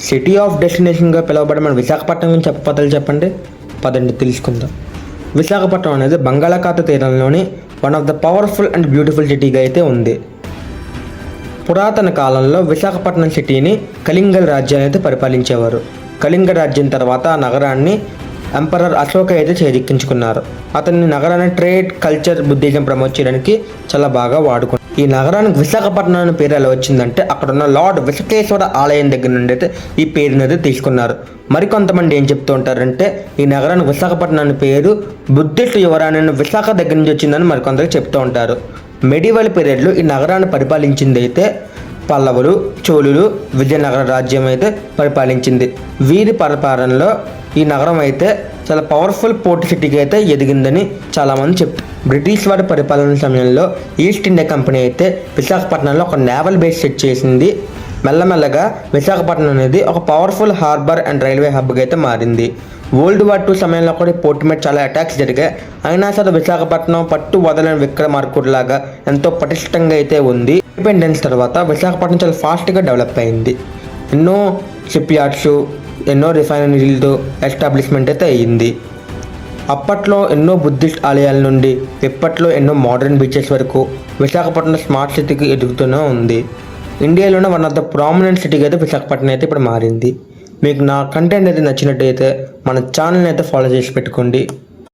City of డెస్టినేషన్గా పిలువబడే మన విశాఖపట్నం గురించి చెప్పండి. పదండి తెలుసుకుందాం. విశాఖపట్నం అనేది బంగాళాఖాత తీరంలోని one of the powerful and beautiful సిటీగా అయితే ఉంది. పురాతన కాలంలో విశాఖపట్నం సిటీని కళింగ రాజ్యాన్ని అయితే పరిపాలించేవారు. కళింగ రాజ్యం తర్వాత ఆ నగరాన్ని ఎంపరర్ అశోక అయితే చేజిక్కించుకున్నారు. అతన్ని నగరాన్ని ట్రేడ్, కల్చర్, బుద్ధిజం ప్రమోట్ చేయడానికి చాలా బాగా వాడుకున్నారు. ఈ నగరానికి విశాఖపట్నం అనే పేరు ఎలా వచ్చిందంటే అక్కడ ఉన్న లార్డ్ విశకేశ్వర ఆలయం దగ్గర నుండి అయితే ఈ పేరుని అయితే తీసుకున్నారు. మరికొంతమంది ఏం చెప్తూ ఉంటారంటే ఈ నగరానికి విశాఖపట్నం అనే పేరు బుద్ధిస్ట్ యువరాణి విశాఖ దగ్గర నుంచి వచ్చిందని మరికొందరు చెప్తూ ఉంటారు. మెడివల్ పీరియడ్లో ఈ నగరాన్ని పరిపాలించింది అయితే పల్లవులు, చోళులు, విజయనగర రాజ్యం అయితే పరిపాలించింది. వీరి పరిపాలనలో ఈ నగరం అయితే చాలా పవర్ఫుల్ పోర్ట్ సిటీకి అయితే ఎదిగిందని చాలామంది చెప్తారు. బ్రిటిష్ వారి పరిపాలన సమయంలో ఈస్ట్ ఇండియా కంపెనీ అయితే విశాఖపట్నంలో ఒక నేవల్ బేస్ సెట్ చేసింది. మెల్లమెల్లగా విశాఖపట్నం అనేది ఒక పవర్ఫుల్ హార్బర్ అండ్ రైల్వే హబ్గా అయితే మారింది. వరల్డ్ వార్ II సమయంలో కూడా పోర్ట్ మీద చాలా అటాక్స్ జరిగాయి. అయినా సరే విశాఖపట్నం పట్టు వదలని విక్రమార్కుడిలాగా ఎంతో పటిష్టంగా అయితే ఉంది. ఇండిపెండెన్స్ తర్వాత విశాఖపట్నం చాలా ఫాస్ట్గా డెవలప్ అయింది. ఎన్నో షిప్ యార్డ్స్, ఎన్నో రిఫైనరీలతో ఎస్టాబ్లిష్మెంట్ అయితే అయ్యింది. అప్పట్లో ఎన్నో బుద్ధిస్ట్ ఆలయాల నుండి ఇప్పట్లో ఎన్నో మోడర్న్ బీచెస్ వరకు విశాఖపట్నం స్మార్ట్ సిటీకి ఎదుగుతూనే ఉంది. ఇండియాలోనే వన్ ఆఫ్ ద ప్రామినెంట్ సిటీకి అయితే విశాఖపట్నం అయితే ఇప్పుడు మారింది. మీకు నా కంటెంట్ అయితే నచ్చినట్టయితే మన ఛానల్ని అయితే ఫాలో చేసి పెట్టుకోండి.